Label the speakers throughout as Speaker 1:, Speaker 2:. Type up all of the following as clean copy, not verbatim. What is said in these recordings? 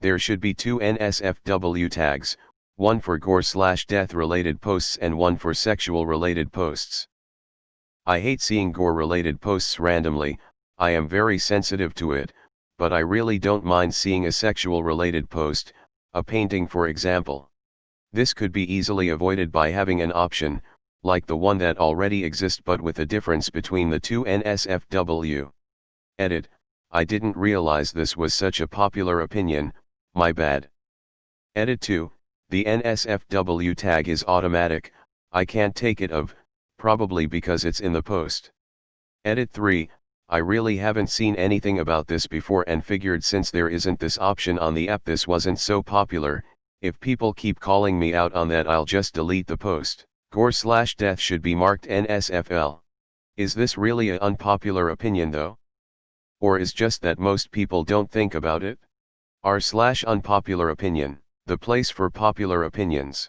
Speaker 1: There should be two NSFW tags, one for gore/death related posts and one for sexual related posts. I hate seeing gore related posts randomly, I am very sensitive to it, but I really don't mind seeing a sexual related post, a painting for example. This could be easily avoided by having an option, like the one that already exists but with a difference between the two NSFW. Edit, I didn't realize this was such a popular opinion, my bad. Edit 2, the NSFW tag is automatic, I can't take it off, probably because it's in the post. Edit 3, I really haven't seen anything about this before and figured since there isn't this option on the app this wasn't so popular, if people keep calling me out on that I'll just delete the post. Gore/death should be marked NSFL. Is this really an unpopular opinion though? Or is just that most people don't think about it? R/unpopular opinion, the place for popular opinions.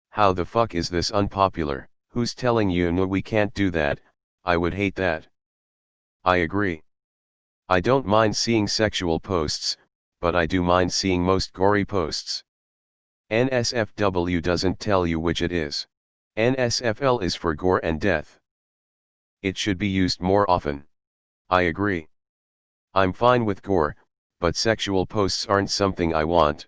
Speaker 1: How the fuck is this unpopular? Who's telling you no we can't do that? I would hate that. I agree. I don't mind seeing sexual posts, but I do mind seeing most gory posts. NSFW doesn't tell you which it is. NSFL is for gore and death. It should be used more often. I agree. I'm fine with gore, but sexual posts aren't something I want.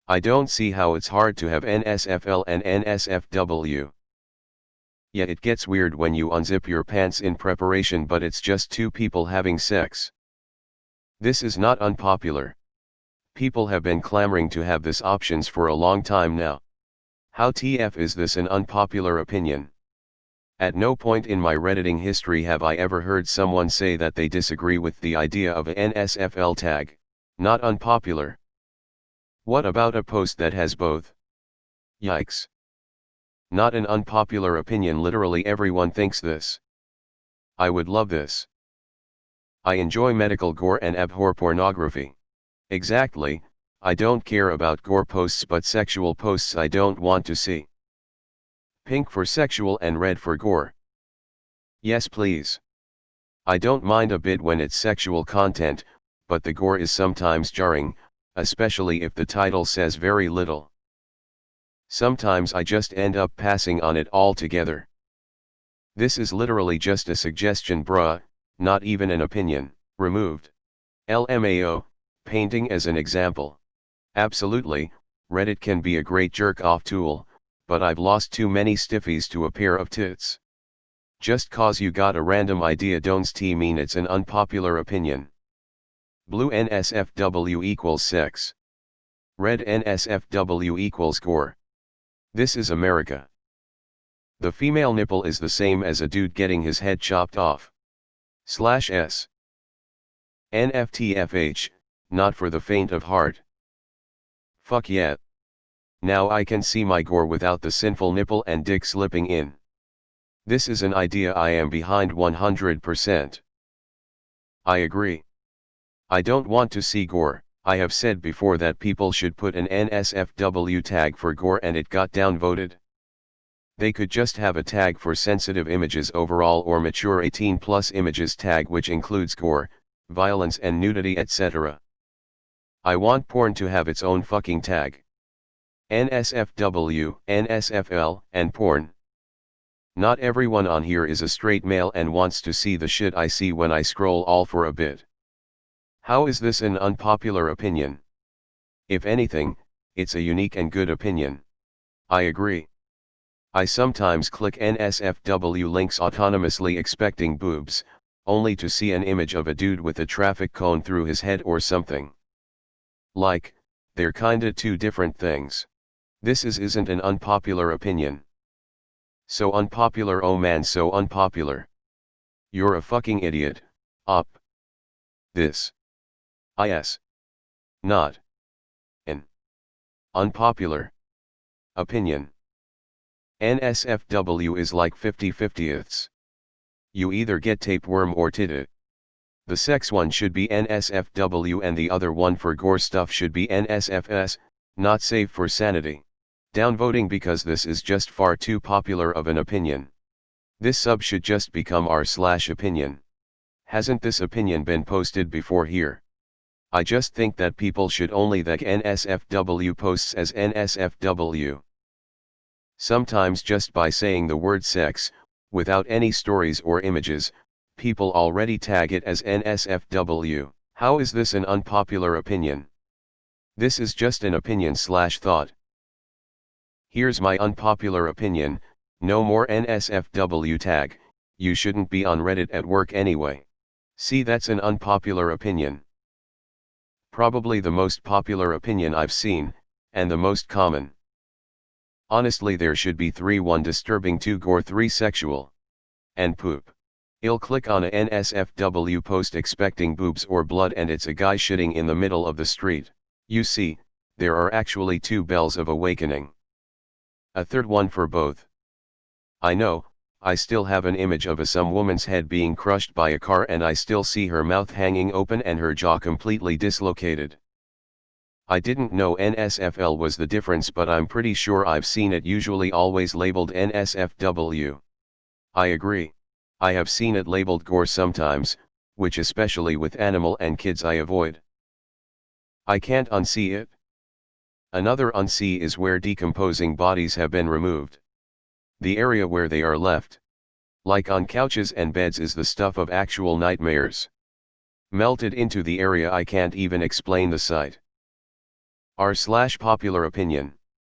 Speaker 1: I don't see how it's hard to have NSFL and NSFW. Yeah, it gets weird when you unzip your pants in preparation but it's just two people having sex. This is not unpopular. People have been clamoring to have this options for a long time now. How TF is this an unpopular opinion? At no point in my Redditing history have I ever heard someone say that they disagree with the idea of a NSFL tag. Not unpopular. What about a post that has both? Yikes. Not an unpopular opinion, literally everyone thinks this. I would love this. I enjoy medical gore and abhor pornography. Exactly, I don't care about gore posts but sexual posts I don't want to see. Pink for sexual and red for gore. Yes please. I don't mind a bit when it's sexual content, but the gore is sometimes jarring, especially if the title says very little. Sometimes I just end up passing on it altogether. This is literally just a suggestion bruh, not even an opinion. Removed. LMAO, painting as an example. Absolutely, Reddit can be a great jerk-off tool, but I've lost too many stiffies to a pair of tits. Just cause you got a random idea don't mean it's an unpopular opinion. Blue NSFW equals sex. Red NSFW equals gore. This is America. The female nipple is the same as a dude getting his head chopped off. /s. NFTFH, not for the faint of heart. Fuck yeah. Now I can see my gore without the sinful nipple and dick slipping in. This is an idea I am behind 100%. I agree. I don't want to see gore. I have said before that people should put an NSFW tag for gore and it got downvoted. They could just have a tag for sensitive images overall or mature 18+ images tag which includes gore, violence and nudity etc. I want porn to have its own fucking tag. NSFW, NSFL, and porn. Not everyone on here is a straight male and wants to see the shit I see when I scroll all for a bit. How is this an unpopular opinion? If anything, it's a unique and good opinion. I agree. I sometimes click NSFW links autonomously expecting boobs, only to see an image of a dude with a traffic cone through his head or something. Like, they're kinda two different things. This isn't an unpopular opinion. So unpopular, oh man, so unpopular. You're a fucking idiot, op. This is not an unpopular opinion. NSFW is like 50/50ths. You either get tapeworm or tit. The sex one should be NSFW and the other one for gore stuff should be NSFS, not safe for sanity. Downvoting because this is just far too popular of an opinion. This sub should just become r/opinion. Hasn't this opinion been posted before here? I just think that people should only tag NSFW posts as NSFW. Sometimes just by saying the word sex, without any stories or images, people already tag it as NSFW. How is this an unpopular opinion? This is just an opinion/thought. Here's my unpopular opinion: no more NSFW tag, you shouldn't be on Reddit at work anyway. See, that's an unpopular opinion. Probably the most popular opinion I've seen, and the most common. Honestly, there should be 3: 1 disturbing, 2 gore, 3 sexual. And poop. I'll click on a NSFW post expecting boobs or blood and it's a guy shitting in the middle of the street. You see, there are actually 2 bells of awakening. A third one for both. I know, I still have an image of some woman's head being crushed by a car and I still see her mouth hanging open and her jaw completely dislocated. I didn't know NSFL was the difference, but I'm pretty sure I've seen it usually always labeled NSFW. I agree. I have seen it labeled gore sometimes, which especially with animal and kids I avoid. I can't unsee it. Another unsee is where decomposing bodies have been removed. The area where they are left, like on couches and beds, is the stuff of actual nightmares. Melted into the area, I can't even explain the sight. R/popular opinion.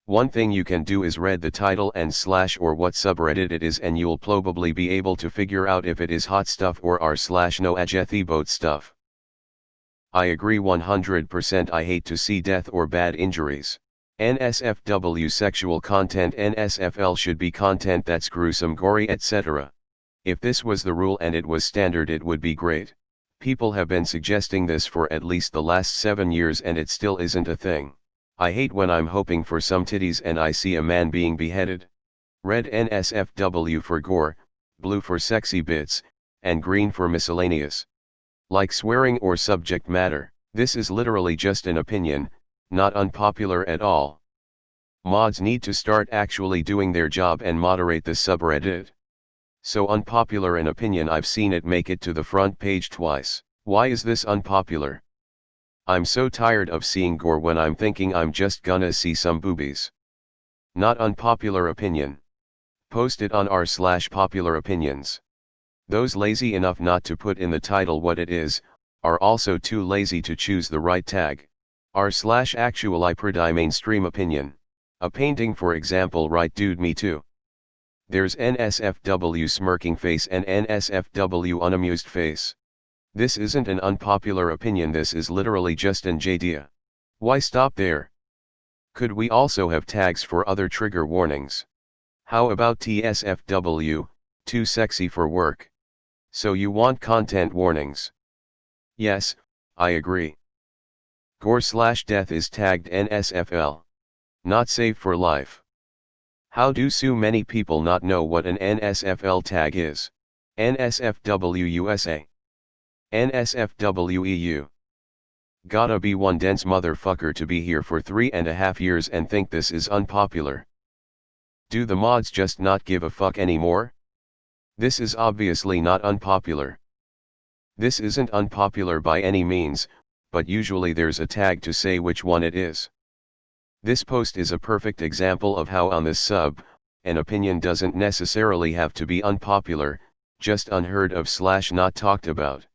Speaker 1: One thing you can do is read the title and / or what subreddit it is and you'll probably be able to figure out if it is hot stuff or r/no ajethiboat stuff. I agree 100%. I hate to see death or bad injuries. NSFW sexual content. NSFL should be content that's gruesome, gory, etc. If this was the rule and it was standard, it would be great. People have been suggesting this for at least the last 7 years and it still isn't a thing. I hate when I'm hoping for some titties and I see a man being beheaded. Red NSFW for gore, blue for sexy bits, and green for miscellaneous. Like swearing or subject matter. This is literally just an opinion, not unpopular at all. Mods need to start actually doing their job and moderate the subreddit. So unpopular an opinion, I've seen it make it to the front page twice. Why is this unpopular? I'm so tired of seeing gore when I'm thinking I'm just gonna see some boobies. Not unpopular opinion. Post it on r/popular opinions. Those lazy enough not to put in the title what it is, are also too lazy to choose the right tag. R/actual I pretty mainstream opinion. A painting, for example, right dude, me too. There's NSFW smirking face and NSFW unamused face. This isn't an unpopular opinion, this is literally just an idea. Why stop there? Could we also have tags for other trigger warnings? How about TSFW, too sexy for work? So you want content warnings? Yes, I agree. Gore/death is tagged NSFL. Not safe for life. How do so many people not know what an NSFL tag is? NSFW USA. NSFW EU. Gotta be one dense motherfucker to be here for 3.5 years and think this is unpopular. Do the mods just not give a fuck anymore? This is obviously not unpopular. This isn't unpopular by any means, but usually there's a tag to say which one it is. This post is a perfect example of how on this sub, an opinion doesn't necessarily have to be unpopular, just unheard of / not talked about.